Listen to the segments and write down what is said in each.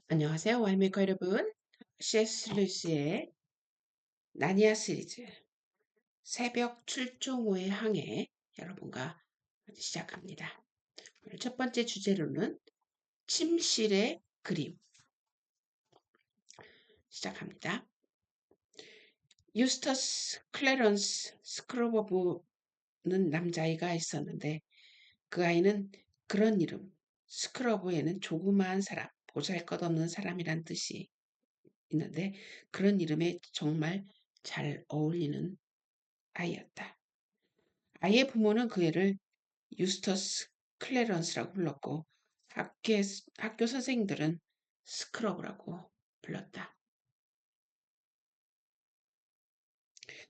안녕하세요. 와인메이커 여러분. C.S. 루이스의 나니아 시리즈 새벽 출조모의 항해 여러분과 시작합니다. 오늘 첫 번째 주제로는 침실의 그림 시작합니다. 유스터스 클래런스 스크로버는 남자아이가 있었는데 그 아이는 그런 이름, 스크러버에는 조그마한 사람, 보잘것없는 사람이란 뜻이 있는데 그런 이름에 정말 잘 어울리는 아이였다. 아이의 부모는 그 애를 유스터스 클래런스라고 불렀고 학교 선생님들은 스크러브라고 불렀다.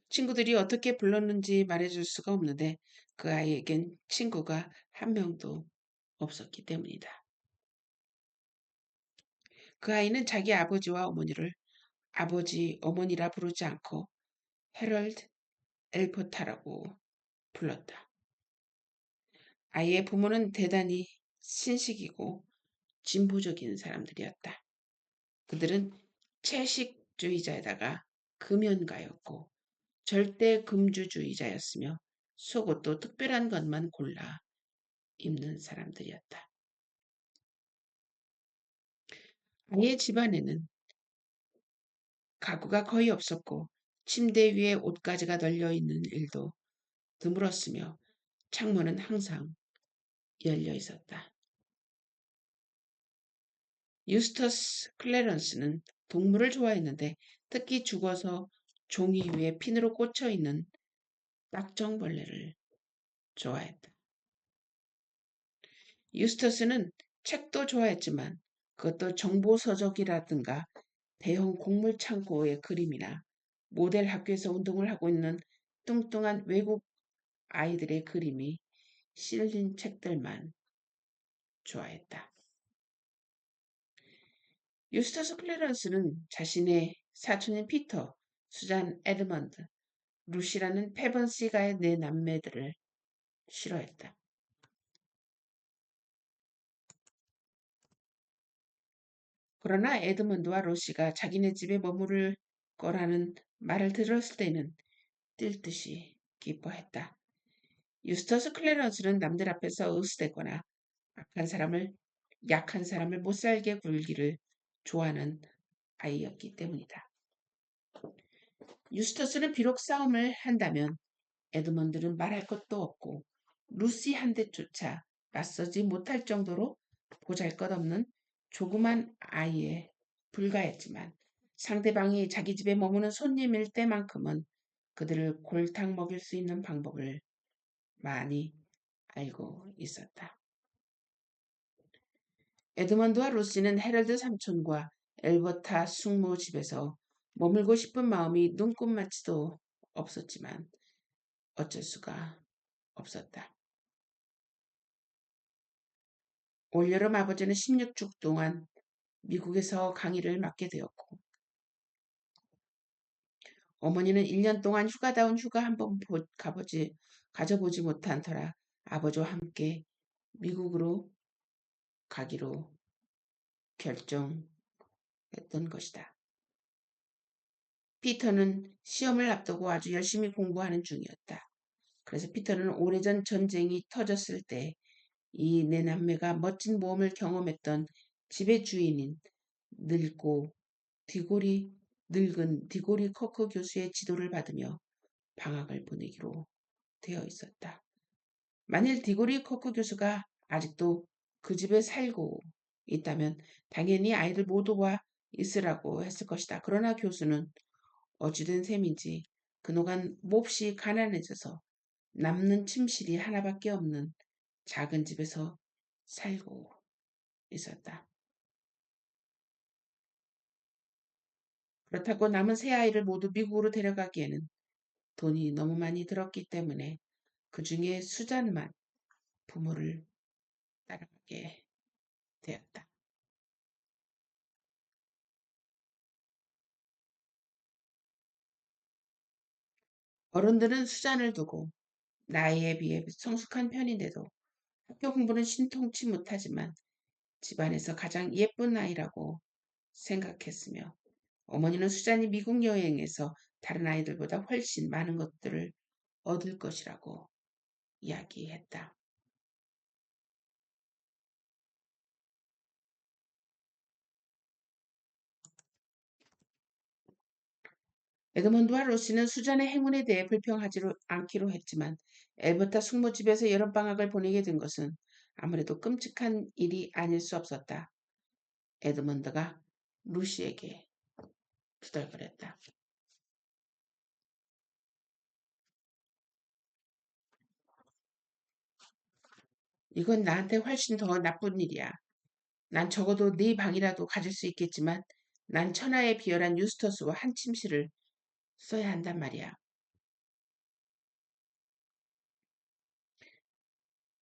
친구들이 어떻게 불렀는지 말해줄 수가 없는데 그 아이에겐 친구가 한 명도 없었기 때문이다. 그 아이는 자기 아버지와 어머니를 아버지, 어머니라 부르지 않고 헤럴드 엘포타라고 불렀다. 아이의 부모는 대단히 신식이고 진보적인 사람들이었다. 그들은 채식주의자에다가 금연가였고 절대 금주주의자였으며 속옷도 특별한 것만 골라 입는 사람들이었다. 아이의 집안에는 가구가 거의 없었고 침대 위에 옷가지가 널려 있는 일도 드물었으며 창문은 항상 열려 있었다. 유스터스 클래런스는 동물을 좋아했는데 특히 죽어서 종이 위에 핀으로 꽂혀 있는 딱정벌레를 좋아했다. 유스터스는 책도 좋아했지만 그것도 정보서적이라든가 대형 곡물 창고의 그림이나 모델 학교에서 운동을 하고 있는 뚱뚱한 외국 아이들의 그림이 실린 책들만 좋아했다. 유스터스 클래런스는 자신의 사촌인 피터, 수잔 에드먼드, 루시라는 페번시가의 네 남매들을 싫어했다. 그러나 에드먼드와 로시가 자기네 집에 머무를 거라는 말을 들었을 때는 뛸 듯이 기뻐했다. 유스터스 클래런스는 남들 앞에서 으스대거나 약한 사람을 못살게 굴기를 좋아하는 아이였기 때문이다. 유스터스는 비록 싸움을 한다면 에드먼드는 말할 것도 없고 루시 한 대조차 맞서지 못할 정도로 보잘것없는 조그만 아이에 불과했지만 상대방이 자기 집에 머무는 손님일 때만큼은 그들을 골탕 먹일 수 있는 방법을 많이 알고 있었다. 에드먼드와 루시는 헤럴드 삼촌과 엘버타 숙모 집에서 머물고 싶은 마음이 눈꼽만치도 없었지만 어쩔 수가 없었다. 올여름 아버지는 16주 동안 미국에서 강의를 맡게 되었고 어머니는 1년 동안 휴가다운 휴가 한번 가져보지 못한 터라 아버지와 함께 미국으로 가기로 결정했던 것이다. 피터는 시험을 앞두고 아주 열심히 공부하는 중이었다. 그래서 피터는 오래전 전쟁이 터졌을 때 이 네 남매가 멋진 모험을 경험했던 집의 주인인 늙고 늙은 디고리 커크 교수의 지도를 받으며 방학을 보내기로 되어 있었다. 만일 디고리 커크 교수가 아직도 그 집에 살고 있다면 당연히 아이들 모두와 있으라고 했을 것이다. 그러나 교수는 어찌된 셈인지 그노간 몹시 가난해져서 남는 침실이 하나밖에 없는 작은 집에서 살고 있었다. 그렇다고 남은 세 아이를 모두 미국으로 데려가기에는 돈이 너무 많이 들었기 때문에 그 중에 수잔만 부모를 따라가게 되었다. 어른들은 수잔을 두고 나이에 비해 성숙한 편인데도 학교 공부는 신통치 못하지만 집안에서 가장 예쁜 아이라고 생각했으며 어머니는 수잔이 미국 여행에서 다른 아이들보다 훨씬 많은 것들을 얻을 것이라고 이야기했다. 에드먼드와 로시는 수잔의 행운에 대해 불평하지 않기로 했지만 엘버타 숙모집에서 여름방학을 보내게 된 것은 아무래도 끔찍한 일이 아닐 수 없었다. 에드먼드가 루시에게 투덜거렸다. 이건 나한테 훨씬 더 나쁜 일이야. 난 적어도 네 방이라도 가질 수 있겠지만 난 천하에 비열한 유스터스와 한 침실을 써야 한단 말이야.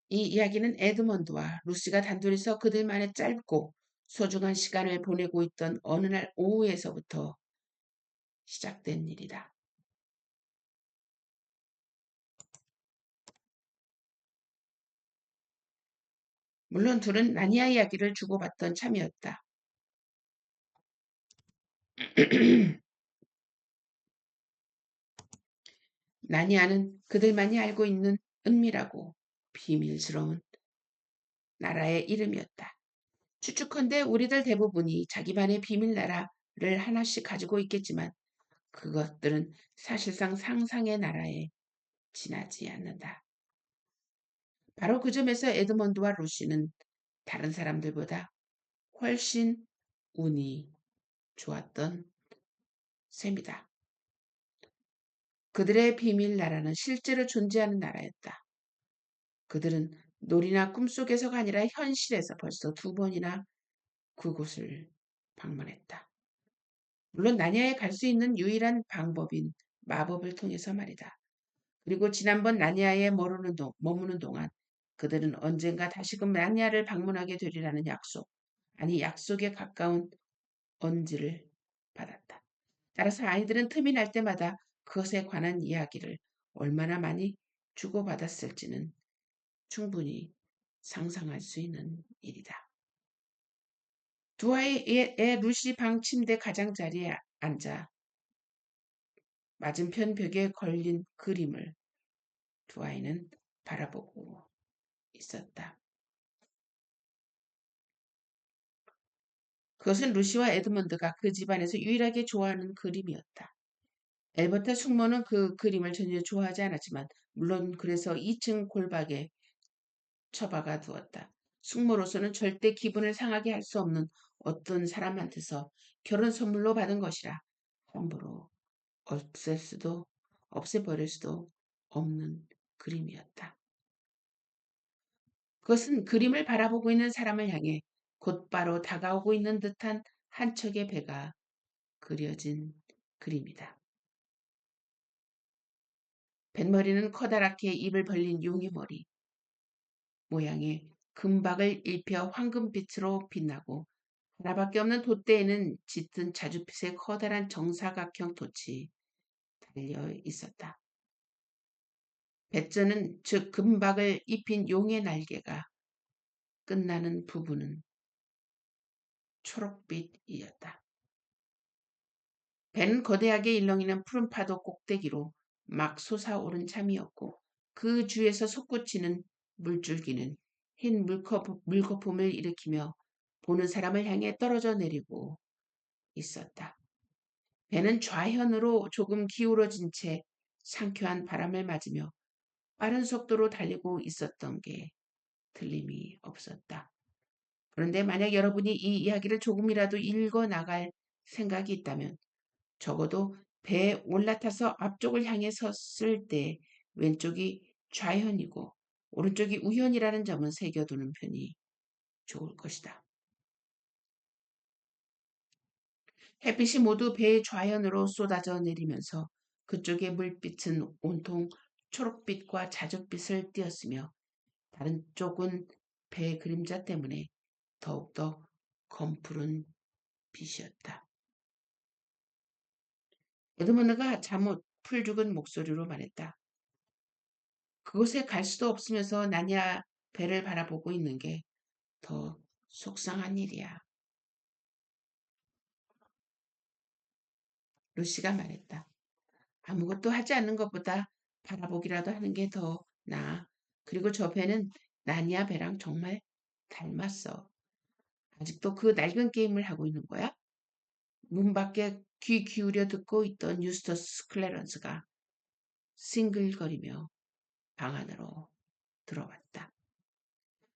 이 이야기는 에드먼드와 루시가 단둘이서 그들만의 짧고 소중한 시간을 보내고 있던 어느 날 오후에서부터 시작된 일이다. 물론 둘은 나니아 이야기를 주고받던 참이었다. 나니아는 그들만이 알고 있는 은밀하고 비밀스러운 나라의 이름이었다. 추측컨대 우리들 대부분이 자기만의 비밀 나라를 하나씩 가지고 있겠지만 그것들은 사실상 상상의 나라에 지나지 않는다. 바로 그 점에서 에드먼드와 루시는 다른 사람들보다 훨씬 운이 좋았던 셈이다. 그들의 비밀 나라는 실제로 존재하는 나라였다. 그들은 놀이나 꿈속에서가 아니라 현실에서 벌써 두 번이나 그곳을 방문했다. 물론 나니아에 갈 수 있는 유일한 방법인 마법을 통해서 말이다. 그리고 지난번 나니아에 머무는 동안 그들은 언젠가 다시금 나니아를 방문하게 되리라는 약속, 아니 약속에 가까운 언지를 받았다. 따라서 아이들은 틈이 날 때마다 그것에 관한 이야기를 얼마나 많이 주고받았을지는 충분히 상상할 수 있는 일이다. 두 아이의 루시 방 침대 가장자리에 앉아 맞은편 벽에 걸린 그림을 두 아이는 바라보고 있었다. 그것은 루시와 에드먼드가 그 집안에서 유일하게 좋아하는 그림이었다. 엘버타 숙모는 그 그림을 전혀 좋아하지 않았지만 물론 그래서 2층 골박에 처박아 두었다. 숙모로서는 절대 기분을 상하게 할 수 없는 어떤 사람한테서 결혼 선물로 받은 것이라 함부로 없애버릴 수도 없는 그림이었다. 그것은 그림을 바라보고 있는 사람을 향해 곧바로 다가오고 있는 듯한 한 척의 배가 그려진 그림이다. 뱃머리는 커다랗게 입을 벌린 용의 머리 모양의 금박을 입혀 황금빛으로 빛나고 하나밖에 없는 돛대에는 짙은 자주빛의 커다란 정사각형 돛이 달려 있었다. 배전은 즉 금박을 입힌 용의 날개가 끝나는 부분은 초록빛이었다. 배는 거대하게 일렁이는 푸른 파도 꼭대기로 막 솟아오른 참이었고 그 주에서 솟구치는 물줄기는 흰 물거품을 일으키며 보는 사람을 향해 떨어져 내리고 있었다. 배는 좌현으로 조금 기울어진 채 상쾌한 바람을 맞으며 빠른 속도로 달리고 있었던 게 틀림이 없었다. 그런데 만약 여러분이 이 이야기를 조금이라도 읽어 나갈 생각이 있다면 적어도 배에 올라타서 앞쪽을 향해 섰을 때 왼쪽이 좌현이고 오른쪽이 우현이라는 점은 새겨두는 편이 좋을 것이다. 햇빛이 모두 배의 좌현으로 쏟아져 내리면서 그쪽의 물빛은 온통 초록빛과 자줏빛을 띄었으며 다른 쪽은 배의 그림자 때문에 더욱더 검푸른 빛이었다. 에드먼드가 잠옷 풀죽은 목소리로 말했다. 그곳에 갈 수도 없으면서 나냐 배를 바라보고 있는 게 더 속상한 일이야. 루시가 말했다. 아무것도 하지 않는 것보다 바라보기라도 하는 게 더 나아. 그리고 저 배는 나니아 배랑 정말 닮았어. 아직도 그 낡은 게임을 하고 있는 거야? 문 밖에 귀 기울여 듣고 있던 유스터스 클래런스가 싱글거리며 방 안으로 들어왔다.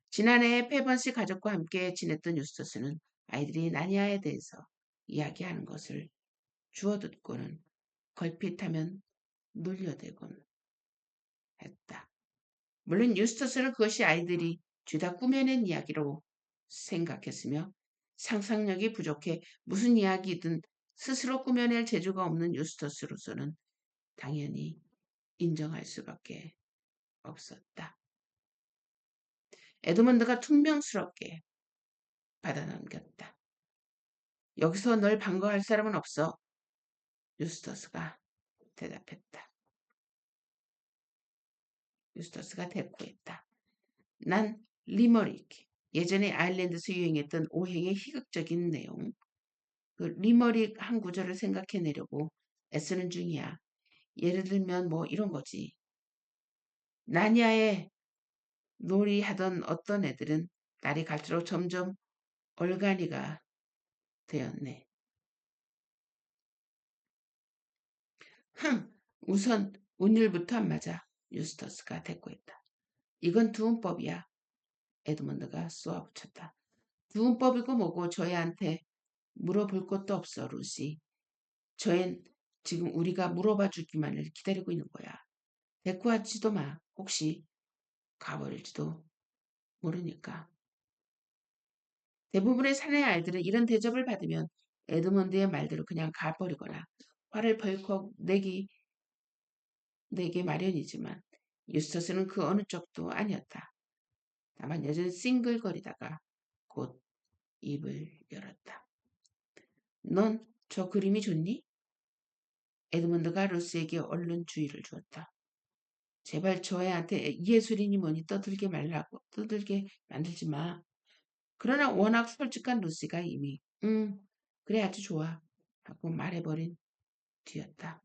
지난해 페번씨 가족과 함께 지냈던 유스터스는 아이들이 나니아에 대해서 이야기하는 것을 주워듣고는 걸핏하면 놀려대곤 했다. 물론 유스터스는 그것이 아이들이 죄다 꾸며낸 이야기로 생각했으며 상상력이 부족해 무슨 이야기든 스스로 꾸며낼 재주가 없는 유스터스로서는 당연히 인정할 수밖에 없었다. 에드먼드가 퉁명스럽게 받아넘겼다. 여기서 널 반가워할 사람은 없어. 유스터스가 대답했다. 유스터스가 대꾸했다. 난 리머릭, 예전에 아일랜드에서 유행했던 오행의 희극적인 내용, 그 리머릭 한 구절을 생각해내려고 애쓰는 중이야. 예를 들면 뭐 이런 거지. 나니아에 놀이하던 어떤 애들은 날이 갈수록 점점 얼간이가 되었네. 우선 운율부터 안 맞아. 유스터스가 대꾸했다. 이건 두음법이야. 에드먼드가 쏘아붙였다. 두음법이고 뭐고 저희한테 물어볼 것도 없어, 루시. 저앤 지금 우리가 물어봐 주기만을 기다리고 있는 거야. 대꾸하지도 마. 혹시 가버릴지도 모르니까. 대부분의 사내 아이들은 이런 대접을 받으면 에드먼드의 말대로 그냥 가버리거나 화를 벌컥 내게 마련이지만 유스터스는 그 어느 쪽도 아니었다. 다만 여전히 싱글거리다가 곧 입을 열었다. 넌 저 그림이 좋니? 에드먼드가 루스에게 얼른 주의를 주었다. 제발 저 애한테 예술이니 뭐니 떠들게 만들지 마. 그러나 워낙 솔직한 루시가 이미 그래 아주 좋아 하고 말해버린 뒤였다.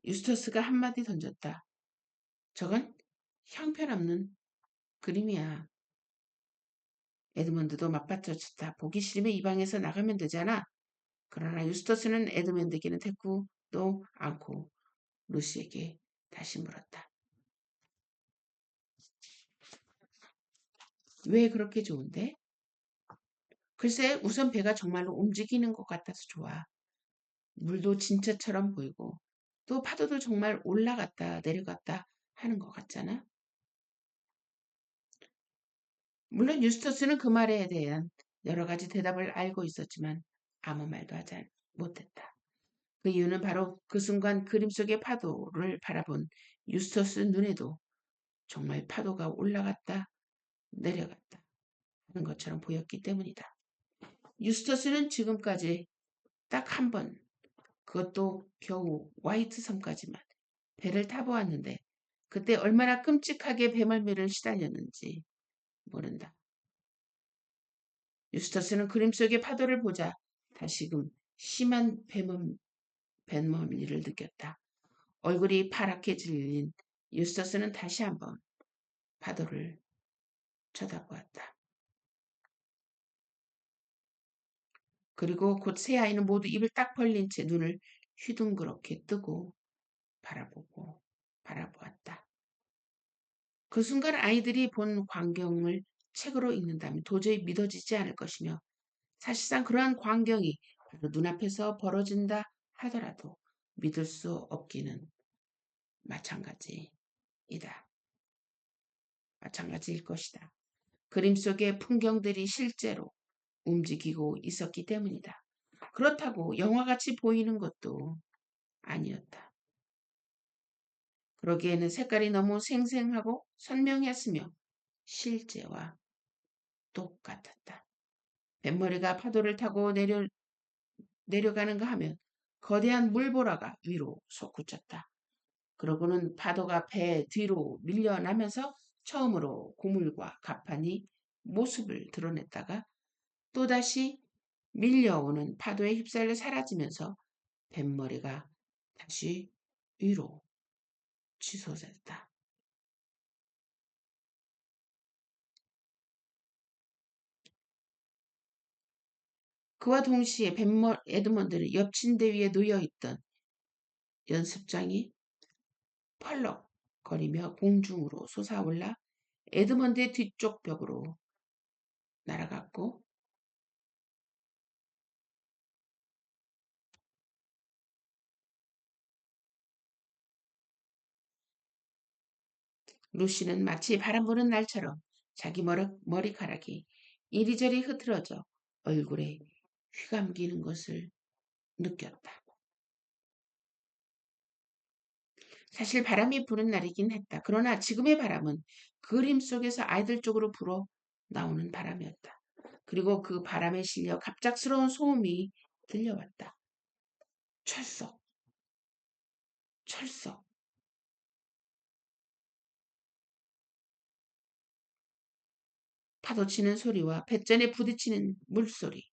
유스터스가 한마디 던졌다. 저건 형편없는 그림이야. 에드먼드도 맞받아쳤다. 보기 싫으면 이 방에서 나가면 되잖아. 그러나 유스터스는 에드먼드에게는 대꾸도 않고 루시에게 다시 물었다. 왜 그렇게 좋은데? 글쎄 우선 배가 정말로 움직이는 것 같아서 좋아. 물도 진짜처럼 보이고 또 파도도 정말 올라갔다 내려갔다 하는 것 같잖아. 물론 유스터스는 그 말에 대한 여러 가지 대답을 알고 있었지만 아무 말도 하지 못했다. 그 이유는 바로 그 순간 그림 속의 파도를 바라본 유스터스 눈에도 정말 파도가 올라갔다 내려갔다 하는 것처럼 보였기 때문이다. 유스터스는 지금까지 딱 한 번, 그것도 겨우 화이트 섬까지만 배를 타보았는데 그때 얼마나 끔찍하게 배멀미를 시달렸는지 모른다. 유스터스는 그림 속의 파도를 보자 다시금 심한 배멀미를 느꼈다. 얼굴이 파랗게 질린 유스터스는 다시 한번 파도를 쳐다보았다. 그리고 곧 세 아이는 모두 입을 딱 벌린 채 눈을 휘둥그렇게 뜨고 바라보았다. 그 순간 아이들이 본 광경을 책으로 읽는다면 도저히 믿어지지 않을 것이며 사실상 그러한 광경이 바로 눈앞에서 벌어진다 하더라도 믿을 수 없기는 마찬가지이다. 마찬가지일 것이다. 그림 속의 풍경들이 실제로 움직이고 있었기 때문이다. 그렇다고 영화같이 보이는 것도 아니었다. 그러기에는 색깔이 너무 생생하고 선명했으며 실제와 똑같았다. 뱃머리가 파도를 타고 내려가는가 하면 거대한 물보라가 위로 솟구쳤다. 그러고는 파도가 배 뒤로 밀려나면서 처음으로 고물과 가판이 모습을 드러냈다가 또다시 밀려오는 파도에 휩쓸려 사라지면서 뱃머리가 다시 위로 치솟았다. 그와 동시에 에드먼드는 옆 침대 위에 놓여있던 연습장이 펄럭거리며 공중으로 솟아올라 에드먼드의 뒤쪽 벽으로 날아갔고 루시는 마치 바람 부는 날처럼 자기 머리카락이 이리저리 흐트러져 얼굴에 휘감기는 것을 느꼈다. 사실 바람이 부는 날이긴 했다. 그러나 지금의 바람은 그림 속에서 아이들 쪽으로 불어 나오는 바람이었다. 그리고 그 바람에 실려 갑작스러운 소음이 들려왔다. 철썩, 철썩. 파도치는 소리와 뱃전에 부딪히는 물소리,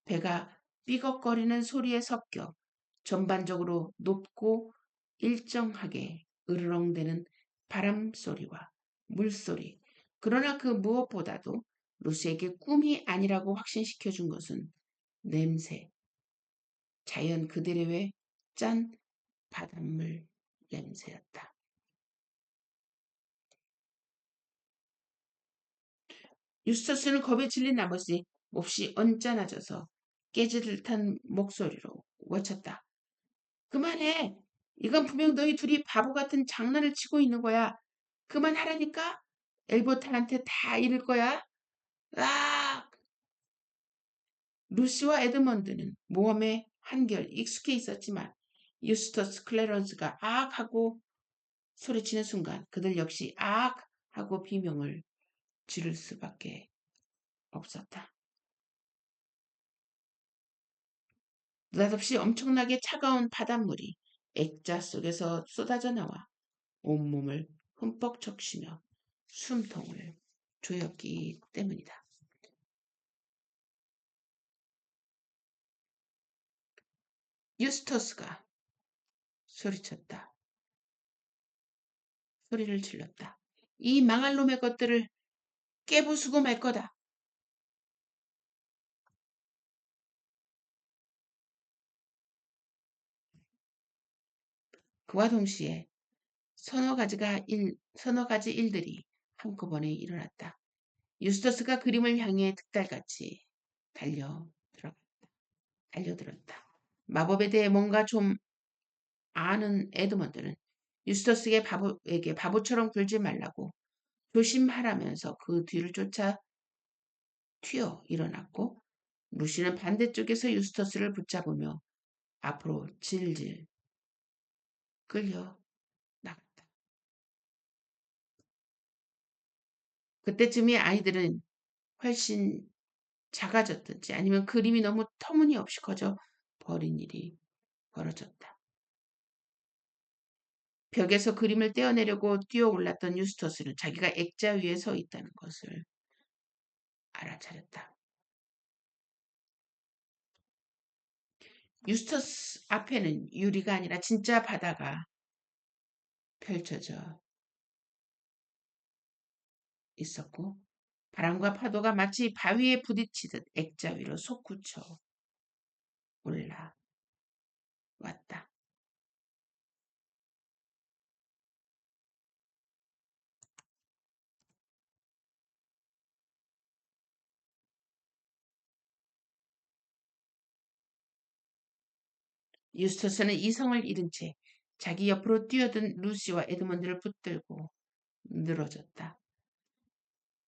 배가 삐걱거리는 소리에 섞여 전반적으로 높고 일정하게 으르렁대는 바람 소리와 물소리. 그러나 그 무엇보다도 루시에게 꿈이 아니라고 확신시켜 준 것은 냄새, 자연 그대로의 짠 바닷물 냄새였다. 유스터스는 겁에 질린 나머지 몹시 언짢아져서 깨질 듯한 목소리로 외쳤다. 그만해. 이건 분명 너희 둘이 바보 같은 장난을 치고 있는 거야. 그만하라니까? 엘버타한테 다 잃을 거야? 아! 루시와 에드먼드는 모험에 한결 익숙해 있었지만 유스터스 클래런스가 악 하고 소리치는 순간 그들 역시 악 하고 비명을 지를 수밖에 없었다. 느닷없이 엄청나게 차가운 바닷물이 액자 속에서 쏟아져 나와 온몸을 흠뻑 적시며 숨통을 조였기 때문이다. 유스터스가 소리쳤다. 소리를 질렀다. 이 망할 놈의 것들을 깨부수고 말 거다. 그와 동시에 서너 가지 일들이 한꺼번에 일어났다. 유스터스가 그림을 향해 득달같이 달려들었다. 마법에 대해 뭔가 좀 아는 에드먼드는 유스터스에게 바보처럼 굴지 말라고 조심하라면서 그 뒤를 쫓아 튀어 일어났고 루시는 반대쪽에서 유스터스를 붙잡으며 앞으로 질질 끌려 나갔다. 그때쯤이 아이들은 훨씬 작아졌든지 아니면 그림이 너무 터무니없이 커져 버린 일이 벌어졌다. 벽에서 그림을 떼어내려고 뛰어 올랐던 유스터스는 자기가 액자 위에 서 있다는 것을 알아차렸다. 유스터스 앞에는 유리가 아니라 진짜 바다가 펼쳐져 있었고 바람과 파도가 마치 바위에 부딪히듯 액자 위로 솟구쳐 올라왔다. 유스터스는 이성을 잃은 채 자기 옆으로 뛰어든 루시와 에드먼드를 붙들고 늘어졌다.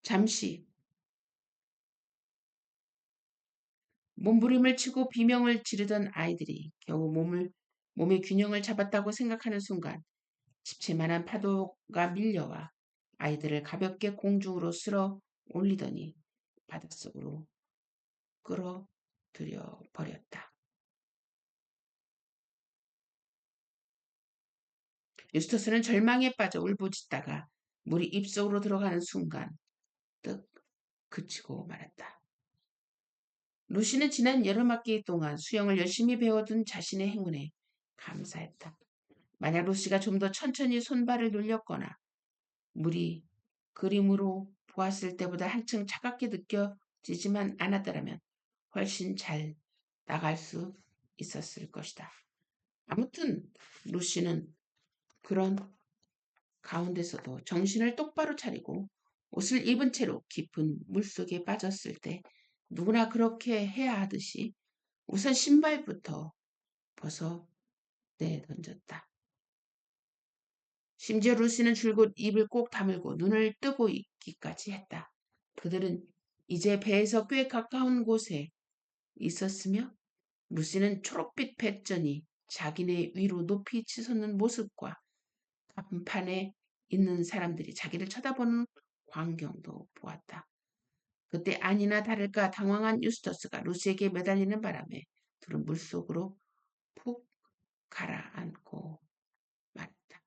잠시 몸부림을 치고 비명을 지르던 아이들이 겨우 몸의 균형을 잡았다고 생각하는 순간 집채만한 파도가 밀려와 아이들을 가볍게 공중으로 쓸어 올리더니 바닷속으로 끌어들여 버렸다. 유스터스는 절망에 빠져 울부짖다가 물이 입속으로 들어가는 순간 뜻 그치고 말았다. 루시는 지난 여름학기 동안 수영을 열심히 배워둔 자신의 행운에 감사했다. 만약 루시가 좀 더 천천히 손발을 눌렸거나 물이 그림으로 보았을 때보다 한층 차갑게 느껴지지만 않았더라면 훨씬 잘 나갈 수 있었을 것이다. 아무튼 루시는 그런 가운데서도 정신을 똑바로 차리고 옷을 입은 채로 깊은 물속에 빠졌을 때 누구나 그렇게 해야 하듯이 우선 신발부터 벗어 내던졌다. 심지어 루시는 줄곧 입을 꼭 다물고 눈을 뜨고 있기까지 했다. 그들은 이제 배에서 꽤 가까운 곳에 있었으며 루시는 초록빛 배전이 자기네 위로 높이 치솟는 모습과 간판에 있는 사람들이 자기를 쳐다보는 광경도 보았다. 그때 아니나 다를까 당황한 유스터스가 루시에게 매달리는 바람에 둘은 물속으로 푹 가라앉고 말았다.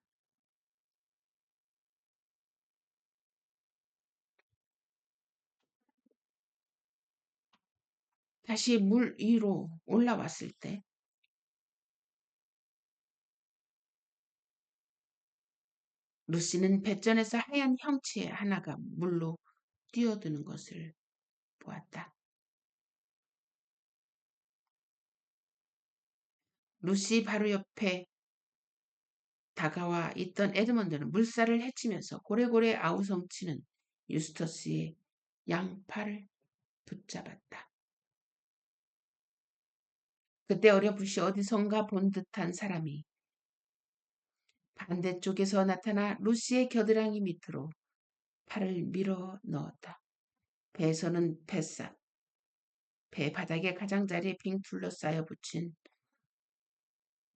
다시 물 위로 올라왔을 때 루시는 배전에서 하얀 형체 하나가 물로 뛰어드는 것을 보았다. 루시 바로 옆에 다가와 있던 에드먼드는 물살을 헤치면서 고래고래 아우성치는 유스터스의 양팔을 붙잡았다. 그때 어렴풋이 어디선가 본 듯한 사람이 반대쪽에서 나타나 루시의 겨드랑이 밑으로 팔을 밀어 넣었다. 배에서는 배 바닥에 가장자리에 빙 둘러싸여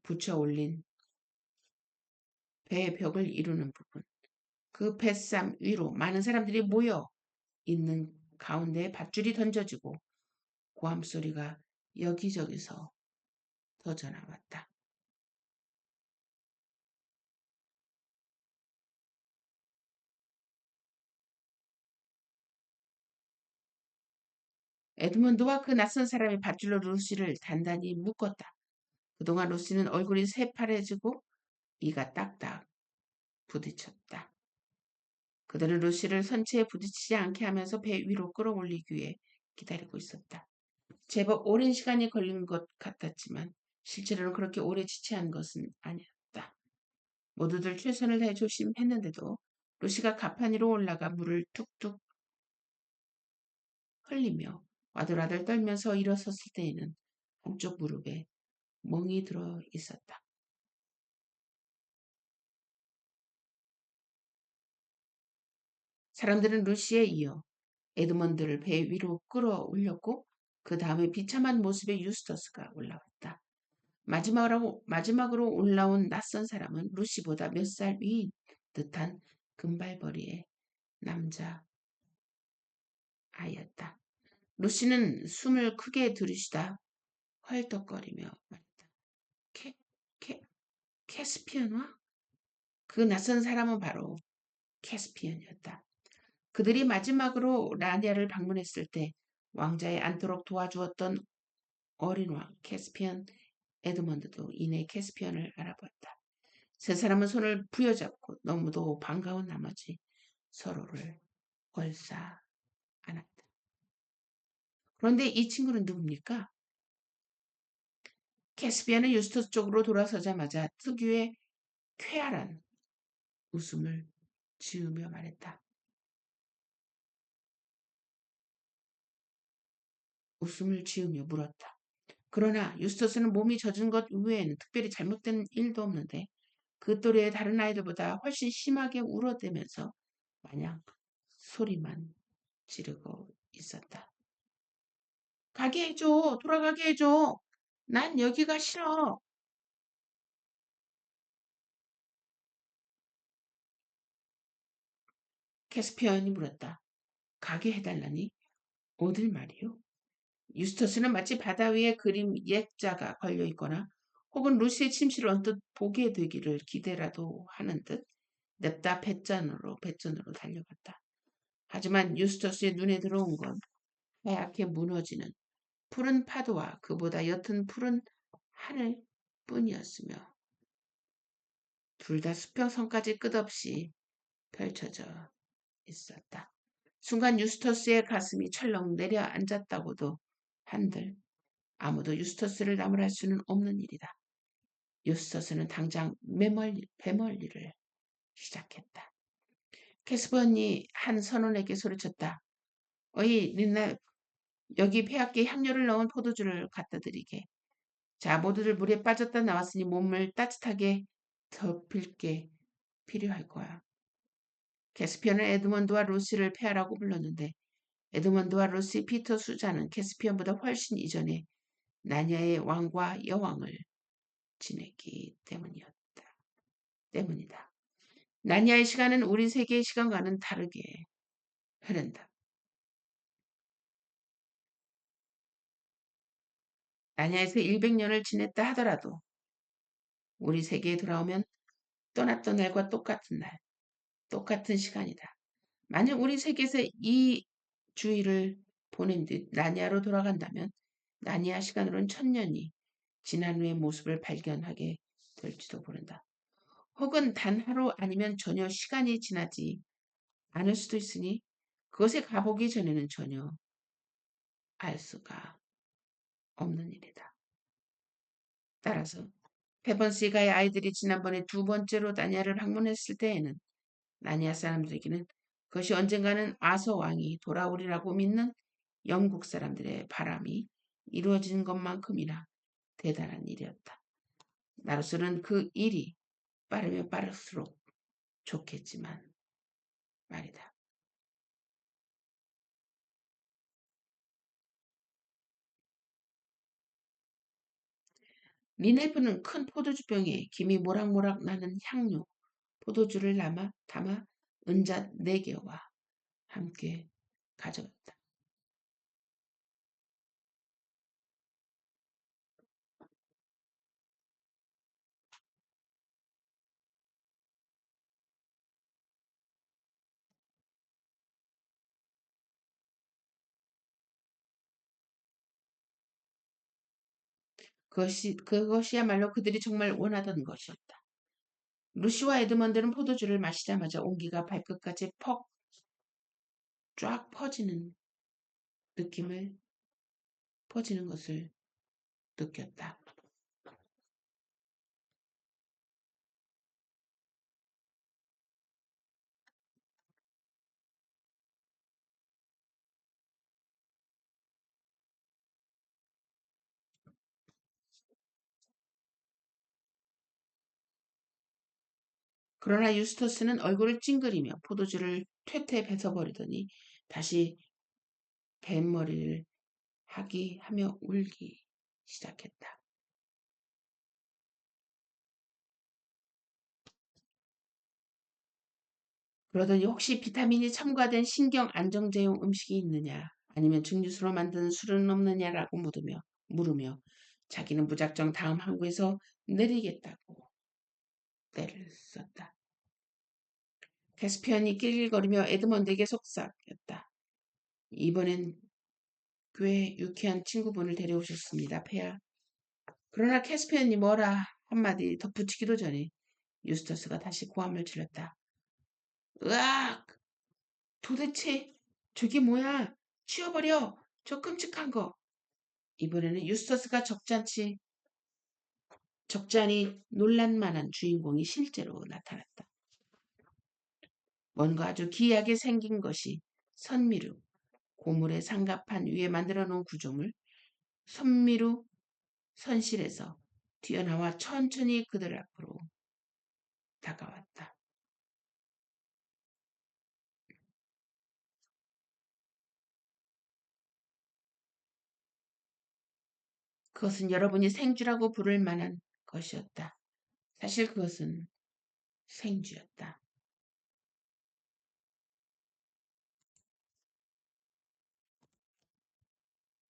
붙여 올린 배의 벽을 이루는 부분. 그 뱃삼 위로 많은 사람들이 모여 있는 가운데에 밧줄이 던져지고 고함 소리가 여기저기서 터져나왔다. 에드먼드와 그 낯선 사람이 밧줄로 루시를 단단히 묶었다. 그동안 루시는 얼굴이 새파래지고 이가 딱딱 부딪혔다. 그들은 루시를 선체에 부딪히지 않게 하면서 배 위로 끌어올리기 위해 기다리고 있었다. 제법 오랜 시간이 걸린 것 같았지만 실제로는 그렇게 오래 지체한 것은 아니었다. 모두들 최선을 다해 조심했는데도 루시가 가판 위로 올라가 물을 툭툭 흘리며 와들와들 떨면서 일어섰을 때에는 한쪽 무릎에 멍이 들어 있었다. 사람들은 루시에 이어 에드먼드를 배 위로 끌어올렸고 그 다음에 비참한 모습의 유스터스가 올라왔다. 마지막으로 올라온 낯선 사람은 루시보다 몇 살 위인 듯한 금발머리의 남자 아이였다. 루시는 숨을 크게 들이쉬다 헐떡거리며 말했다. 캐, 캐, 캐스피언와? 그 낯선 사람은 바로 캐스피언이었다. 그들이 마지막으로 라니아를 방문했을 때 왕자에 앉도록 도와주었던 어린 왕 캐스피언 에드먼드도 이내 캐스피언을 알아보았다. 세 사람은 손을 부여잡고 너무도 반가운 나머지 서로를 얼싸 안았다. 그런데 이 친구는 누굽니까? 캐스피안은 유스터스 쪽으로 돌아서자마자 특유의 쾌활한 웃음을 지으며 말했다. 웃음을 지으며 물었다. 그러나 유스터스는 몸이 젖은 것 외에는 특별히 잘못된 일도 없는데 그 또래의 다른 아이들보다 훨씬 심하게 울어대면서 마냥 소리만 지르고 있었다. 가게 해줘. 돌아가게 해줘. 난 여기가 싫어. 캐스피언이 물었다. 가게 해달라니? 어딜 말이요? 유스터스는 마치 바다 위에 그림 액자가 걸려 있거나 혹은 루시의 침실을 언뜻 보게 되기를 기대라도 하는 듯 냅다 배전으로 달려갔다. 하지만 유스터스의 눈에 들어온 건 하얗게 무너지는 푸른 파도와 그보다 옅은 푸른 하늘 뿐이었으며 둘 다 수평선까지 끝없이 펼쳐져 있었다. 순간 유스터스의 가슴이 철렁 내려앉았다고도 한들 아무도 유스터스를 나무랄 수는 없는 일이다. 유스터스는 당장 배멀리를 시작했다. 캐스퍼니 한 선원에게 소리쳤다. 어이 린나 여기 폐하께 향료를 넣은 포도주를 갖다 드리게. 자 모두들 물에 빠졌다 나왔으니 몸을 따뜻하게 덮일 게 필요할 거야. 캐스피언은 에드먼드와 루시를 폐하라고 불렀는데 에드먼드와 루시, 피터, 수자는 캐스피언보다 훨씬 이전에 나니아의 왕과 여왕을 지냈기 때문이다. 나니아의 시간은 우리 세계의 시간과는 다르게 흐른다. 나니아에서 100년을 지냈다 하더라도 우리 세계에 돌아오면 떠났던 날과 똑같은 날, 똑같은 시간이다. 만약 우리 세계에서 이 주일을 보낸 뒤 나니아로 돌아간다면 나니아 시간으로는 1000년이 지난 후의 모습을 발견하게 될지도 모른다. 혹은 단 하루 아니면 전혀 시간이 지나지 않을 수도 있으니 그것에 가보기 전에는 전혀 알 수가 없는 일이다. 따라서 페번시가의 아이들이 지난번에 두 번째로 나니아를 방문했을 때에는 나니아 사람들에게는 그것이 언젠가는 아서 왕이 돌아오리라고 믿는 영국 사람들의 바람이 이루어진 것만큼이나 대단한 일이었다. 나로서는 그 일이 빠르면 빠를수록 좋겠지만 말이다. 니네프는 큰 포도주병에 김이 모락모락 나는 향료, 포도주를 담아 은잣 4개와 함께 가져갔다. 그것이야말로 그들이 정말 원하던 것이었다. 루시와 에드먼드는 포도주를 마시자마자 온기가 발끝까지 쫙 퍼지는 것을 느꼈다. 그러나 유스터스는 얼굴을 찡그리며 포도주를 퇴퇴 뱉어버리더니 다시 뱃머리를 하며 울기 시작했다. 그러더니 혹시 비타민이 첨가된 신경 안정제용 음식이 있느냐 아니면 증류수로 만든 술은 없느냐라고 물으며 자기는 무작정 다음 항구에서 내리겠다고 떼를 썼다. 캐스피언이 낄낄거리며 에드먼드에게 속삭였다. 이번엔 꽤 유쾌한 친구분을 데려오셨습니다, 폐하. 그러나 캐스피언이 뭐라 한마디 덧붙이기도 전에 유스터스가 다시 고함을 질렀다. 으악! 도대체 저게 뭐야? 치워버려! 저 끔찍한 거! 이번에는 유스터스가 적잖이 놀란만한 주인공이 실제로 나타났다. 뭔가 아주 기이하게 생긴 것이 선미루, 고물의 상가판 위에 만들어 놓은 구조물, 선미루 선실에서 튀어나와 천천히 그들 앞으로 다가왔다. 그것은 여러분이 생쥐라고 부를 만한 것이었다. 사실 그것은 생쥐였다.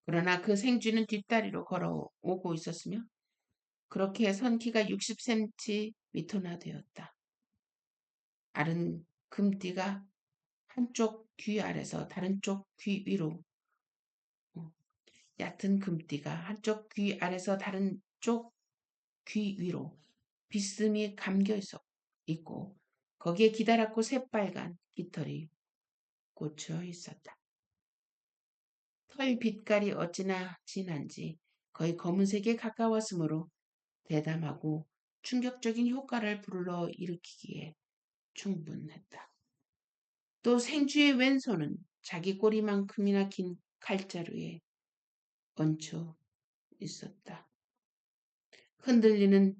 그러나 그 생쥐는 뒷다리로 걸어오고 있었으며 그렇게 선 키가 60cm나 되었다. 알은 금띠가 한쪽 귀 아래서 다른 쪽 귀 위로 얕은 금띠가 한쪽 귀 아래서 다른 쪽 귀 위로 비스듬히 있고 거기에 기다랗고 새빨간 깃털이 꽂혀 있었다. 털 빛깔이 어찌나 진한지 거의 검은색에 가까웠으므로 대담하고 충격적인 효과를 불러 일으키기에 충분했다. 또 생쥐의 왼손은 자기 꼬리만큼이나 긴 칼자루에 얹혀 있었다. 흔들리는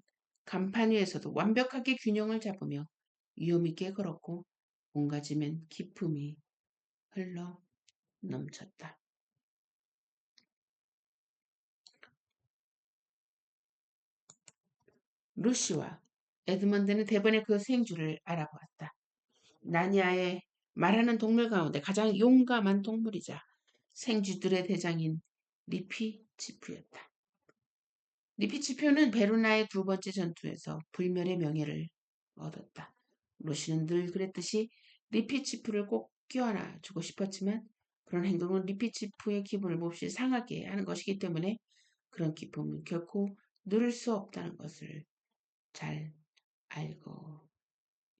간판 위에서도 완벽하게 균형을 잡으며 위험있게 걸었고 온가짐엔 기품이 흘러 넘쳤다. 루시와 에드먼드는 대번에 그 생쥐를 알아보았다. 나니아의 말하는 동물 가운데 가장 용감한 동물이자 생쥐들의 대장인 리피지프였다. 리피지프는 베루나의 두 번째 전투에서 불멸의 명예를 얻었다. 루시는 늘 그랬듯이 리피지프를 꼭 껴안아 주고 싶었지만 그런 행동은 리피지프의 기분을 몹시 상하게 하는 것이기 때문에 그런 기쁨은 결코 누릴 수 없다는 것을 잘 알고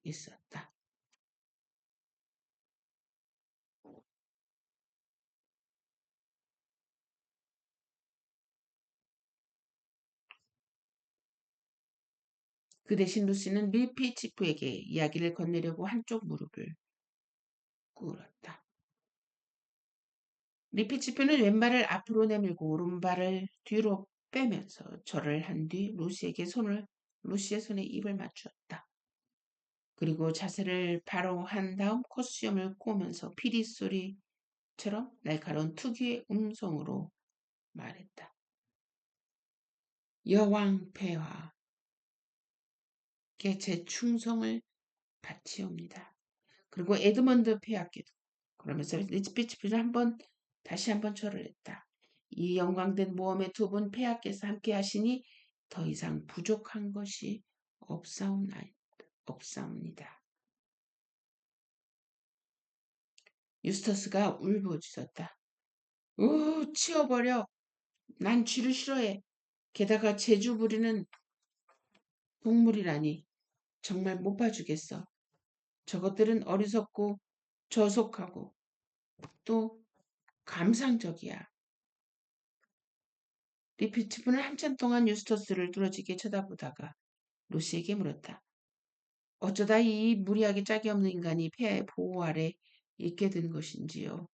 있었다. 그 대신 루시는 리피지프에게 이야기를 건네려고 한쪽 무릎을 꿇었다. 리피지프는 왼발을 앞으로 내밀고 오른발을 뒤로 빼면서 절을 한 뒤 루시의 손에 입을 맞추었다. 그리고 자세를 바로 한 다음 콧수염을 꼬면서 피리 소리처럼 날카로운 특유의 음성으로 말했다. 여왕 폐하께 제 충성을 바치옵니다. 그리고 에드먼드 폐하께도. 그러면서 리피지프는 다시 한번 절을 했다. 이 영광된 모험에 두 분 폐하께서 함께 하시니 더 이상 부족한 것이 없사옵니다. 유스터스가 울부짖었다. 치워버려. 난 쥐를 싫어해. 게다가 재주 부리는 동물이라니. 정말 못 봐주겠어. 저것들은 어리석고 저속하고 또 감상적이야. 리피티프는 한참 동안 유스터스를 뚫어지게 쳐다보다가 루시에게 물었다. 어쩌다 이 무리하게 짝이 없는 인간이 폐하의 보호 아래 있게 된 것인지요.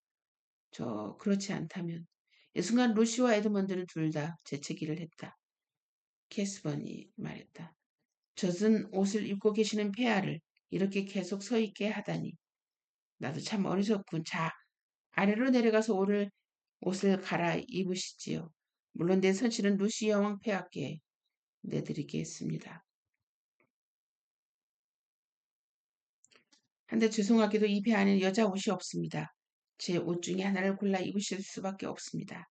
그렇지 않다면. 이 순간 루시와 에드먼드는 둘 다 재채기를 했다. 캐스번이 말했다. 젖은 옷을 입고 계시는 폐하를 이렇게 계속 서 있게 하다니. 나도 참 어리석군. 자, 아래로 내려가서 옷을 갈아입으시지요. 물론 내 선실은 루시 여왕 폐하께 내드리겠습니다. 한데 죄송하게도 이 배 안에는 여자 옷이 없습니다. 제 옷 중에 하나를 골라 입으실 수밖에 없습니다.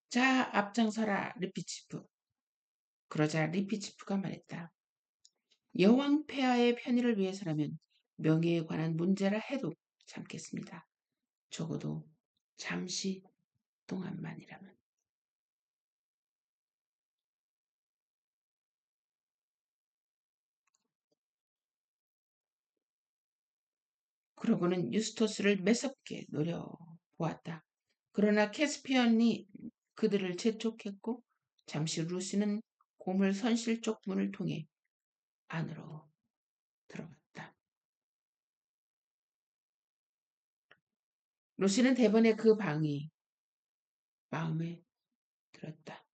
자, 앞장서라, 리피치프. 그러자 리피치프가 말했다. 여왕 폐하의 편의를 위해서라면 명예에 관한 문제라 해도 참겠습니다. 적어도 잠시 동안만이라면. 그러고는 유스토스를 매섭게 노려보았다. 그러나 캐스피언이 그들을 재촉했고 잠시 루시는 고물 선실 쪽 문을 통해 안으로 들어갔다. 루시는 대번에 그 방이 마음에 들었다.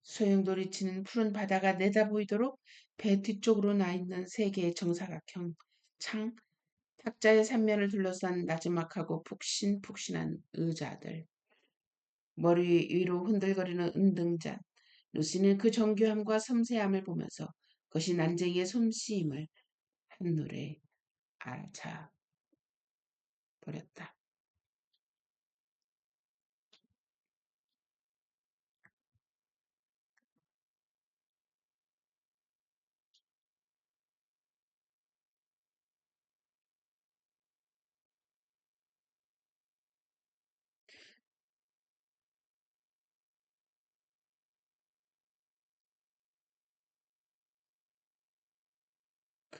소용돌이 치는 푸른 바다가 내다보이도록 배 뒤쪽으로 나 있는 세 개의 정사각형 창, 탁자의 삼면을 둘러싼 나지막하고 푹신푹신한 의자들, 머리 위로 흔들거리는 은등잔, 루시는 그 정교함과 섬세함을 보면서 그것이 난쟁이의 솜씨임을 한눈에 알아차 버렸다.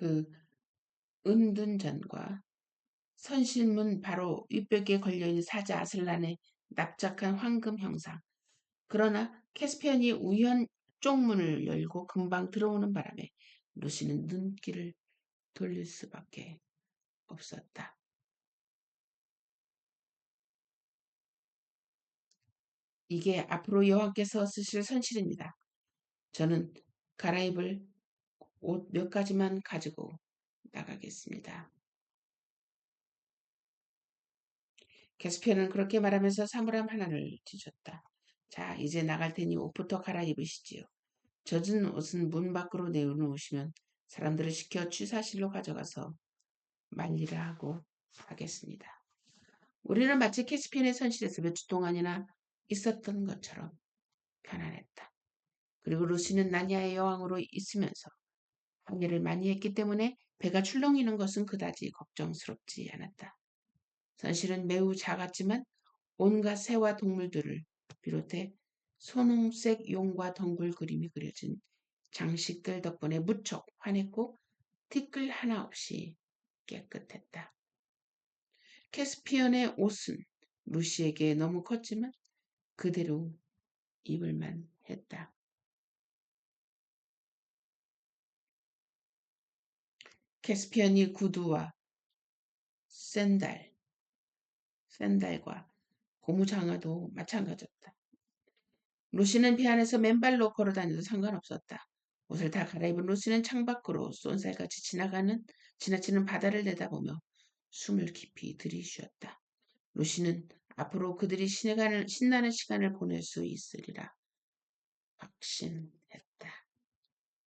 그 은둔전과 선실문 바로 윗벽에 걸려있는 사자 아슬란의 납작한 황금 형상. 그러나 캐스피언이 우연 쪽문을 열고 금방 들어오는 바람에 루시는 눈길을 돌릴 수밖에 없었다. 이게 앞으로 여왕께서 쓰실 선실입니다. 저는 갈아입을 옷 몇 가지만 가지고 나가겠습니다. 캐스피언은 그렇게 말하면서 사물함 하나를 뒤졌다. 자, 이제 나갈 테니 옷부터 갈아입으시지요. 젖은 옷은 문 밖으로 내놓으시면 사람들을 시켜 취사실로 가져가서 말리라 하고 하겠습니다. 우리는 마치 캐스피언의 선실에서 몇 주 동안이나 있었던 것처럼 편안했다. 그리고 루시는 나니아의 여왕으로 있으면서 항해를 많이 했기 때문에 배가 출렁이는 것은 그다지 걱정스럽지 않았다. 선실은 매우 작았지만 온갖 새와 동물들을 비롯해 손홍색 용과 덩굴 그림이 그려진 장식들 덕분에 무척 환했고 티끌 하나 없이 깨끗했다. 캐스피언의 옷은 루시에게 너무 컸지만 그대로 입을만 했다. 캐스피언이 구두와 샌달과 고무장화도 마찬가지였다. 루시는 배 안에서 맨발로 걸어다녀도 상관없었다. 옷을 다 갈아입은 루시는 창밖으로 쏜살같이 지나치는 바다를 내다보며 숨을 깊이 들이쉬었다. 루시는 앞으로 그들이 신나는 시간을 보낼 수 있으리라 확신했다.